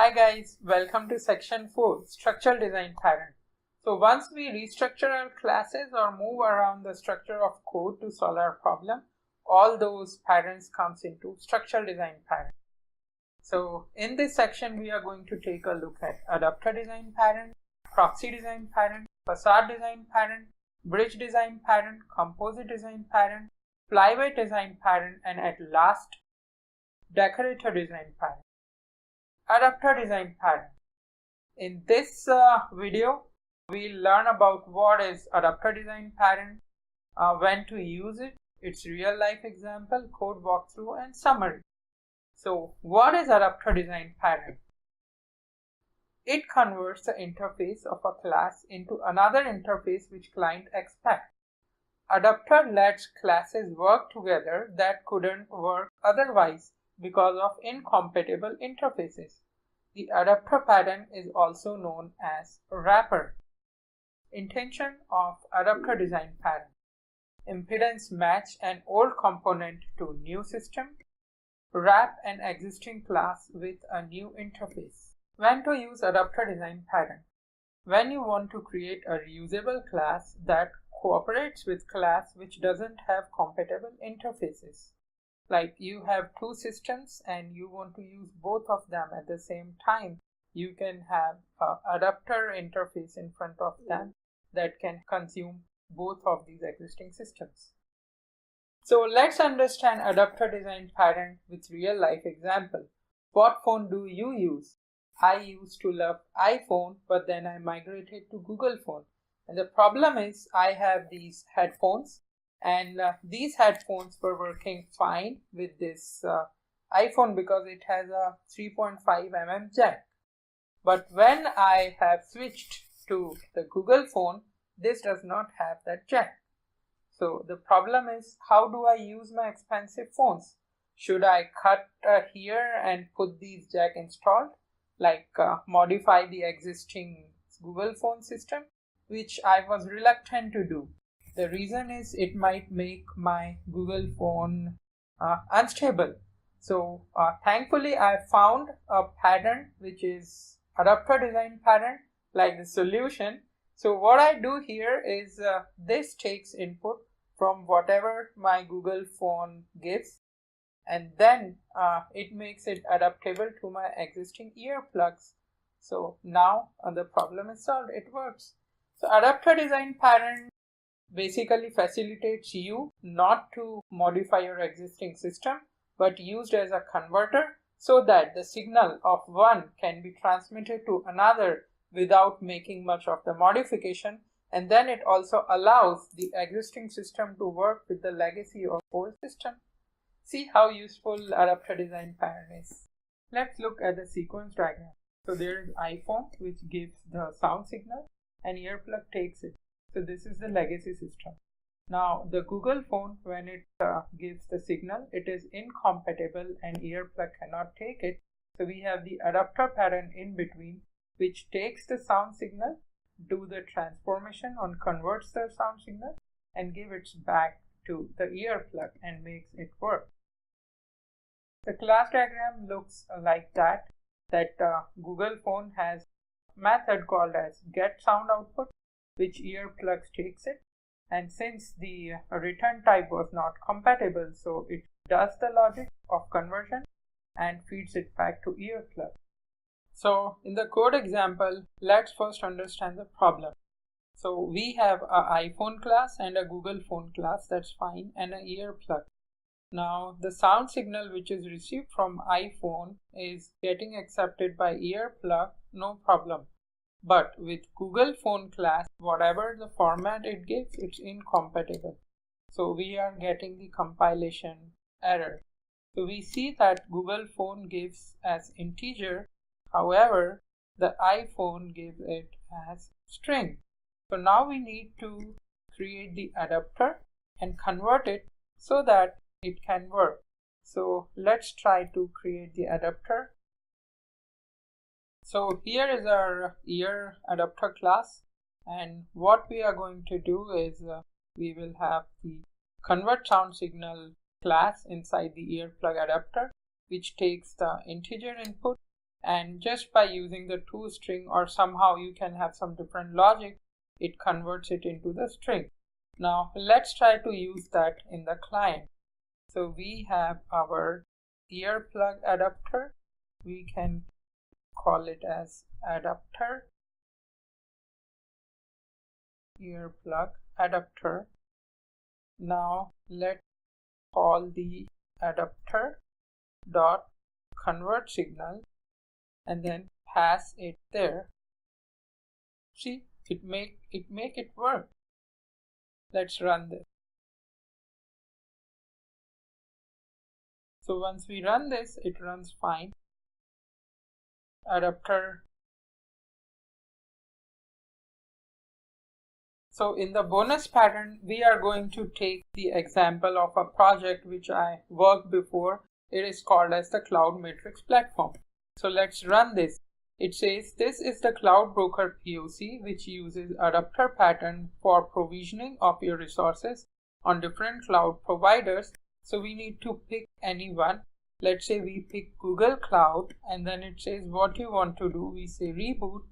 Hi guys, welcome to section 4, structural design pattern. So once we restructure our classes or move around the structure of code to solve our problem, all those patterns comes into structural design pattern. So in this section we are going to take a look at adapter design pattern, proxy design pattern, facade design pattern, bridge design pattern, composite design pattern, flyweight design pattern, and at last decorator design pattern. Adapter design pattern. In this video, we'll learn about what is adapter design pattern, when to use it, its real life example, code walkthrough, and summary. So, what is adapter design pattern? It converts the interface of a class into another interface which client expects. Adapter lets classes work together that couldn't work otherwise because of incompatible interfaces. The adapter pattern is also known as wrapper. Intention of adapter design pattern: impedance match an old component to new system, wrap an existing class with a new interface. When to use adapter design pattern? When you want to create a reusable class that cooperates with class which doesn't have compatible interfaces. Like you have two systems and you want to use both of them at the same time, you can have an adapter interface in front of them that can consume both of these existing systems. So let's understand adapter design pattern with real life example. What phone do you use? I used to love iPhone, but then I migrated to Google phone. And the problem is I have these headphones, and these headphones were working fine with this iPhone because it has a 3.5mm jack. But when I have switched to the Google phone, this does not have that jack. So the problem is, how do I use my expensive phones? Should I cut here and put these jack installed? Like modify the existing Google phone system, which I was reluctant to do. The reason is it might make my Google phone unstable. So thankfully I found a pattern which is adapter design pattern, like the solution. So what I do here is this takes input from whatever my Google phone gives, and then it makes it adaptable to my existing earplugs. So now the problem is solved, it works. So adapter design pattern basically facilitates you not to modify your existing system, but used as a converter so that the signal of one can be transmitted to another without making much of the modification, and then it also allows the existing system to work with the legacy of old system. See how useful adapter design pattern is. Let's look at the sequence diagram. So there is iPhone, which gives the sound signal, and earplug takes it. So this is the legacy system. Now the Google phone, when it gives the signal, it is incompatible and earplug cannot take it. So we have the adapter pattern in between, which takes the sound signal, do the transformation on converts the sound signal, and give it back to the earplug and makes it work. The class diagram looks like that Google phone has a method called as get sound output, which earplugs takes it, and since the return type was not compatible, so it does the logic of conversion and feeds it back to earplug. So in the code example, let's first understand the problem. So we have an iPhone class and a Google phone class, that's fine, and an earplug. Now the sound signal which is received from iPhone is getting accepted by earplug, no problem. But with Google phone class, whatever the format it gives, it's incompatible. So we are getting the compilation error. So we see that Google phone gives as integer, however, the iPhone gives it as string. So now we need to create the adapter and convert it so that it can work. So let's try to create the adapter. So here is our ear adapter class, and what we are going to do is we will have the convert sound signal class inside the earplug adapter, which takes the integer input and just by using the toString, or somehow you can have some different logic, it converts it into the string. Now let's try to use that in the client. So we have our earplug adapter. We can call it as adapter, earplug adapter. Now let's call the adapter dot convert signal and then pass it there. See, it make it work. Let's run this. So once we run this, it runs fine. Adapter. So in the bonus pattern, we are going to take the example of a project which I worked before. It is called as the Cloud Matrix platform. So let's run this. It says this is the Cloud Broker POC, which uses adapter pattern for provisioning of your resources on different cloud providers. So we need to pick any one. Let's say we pick Google Cloud, and then it says what you want to do. We say reboot,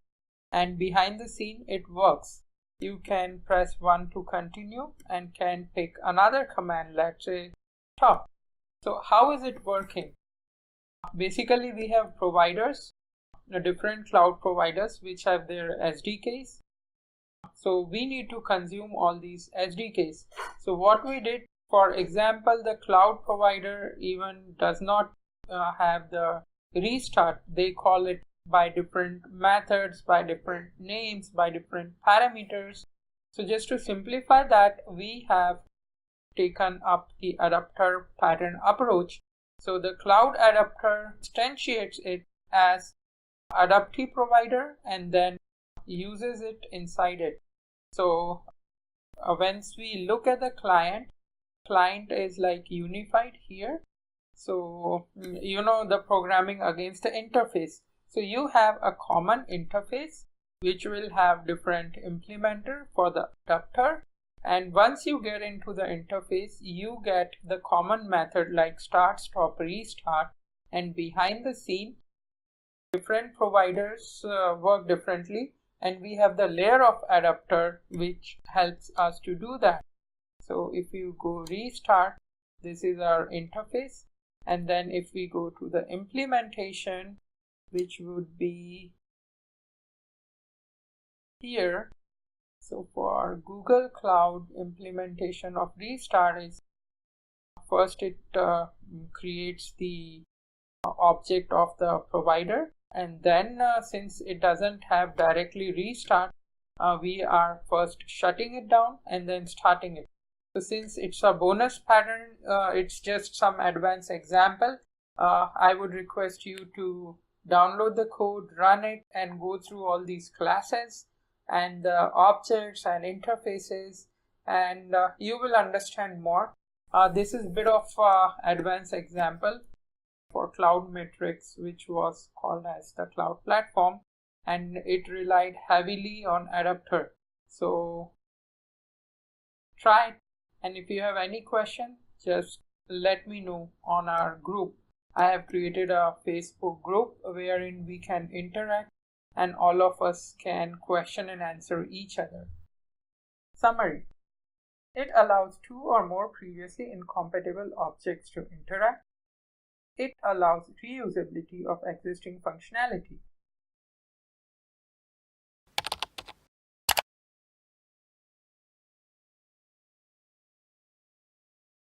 and behind the scene it works. You can press 1 to continue and can pick another command, let's say stop. So how is it working? Basically we have providers, different cloud providers which have their SDKs. So we need to consume all these SDKs. So what we did, for example, the cloud provider even does not have the restart. They call it by different methods, by different names, by different parameters. So just to simplify that, we have taken up the adapter pattern approach. So the cloud adapter instantiates it as adaptive provider and then uses it inside it. So once we look at the client is like unified here. So you know the programming against the interface. So you have a common interface which will have different implementer for the adapter, and once you get into the interface you get the common method like start, stop, restart, and behind the scene different providers work differently, and we have the layer of adapter which helps us to do that. So if you go restart, this is our interface, and then if we go to the implementation, which would be here. So for Google Cloud, implementation of restart is first it creates the object of the provider, and then since it doesn't have directly restart, we are first shutting it down and then starting it. So since it's a bonus pattern, it's just some advanced example. I would request you to download the code, run it, and go through all these classes and the objects and interfaces, and you will understand more. This is a bit of advanced example for Cloud Matrix, which was called as the cloud platform, and it relied heavily on adapter. So try it, and if you have any question, just let me know on our group. I have created a Facebook group wherein we can interact and all of us can question and answer each other. Summary. It allows 2 or more previously incompatible objects to interact. It allows reusability of existing functionality.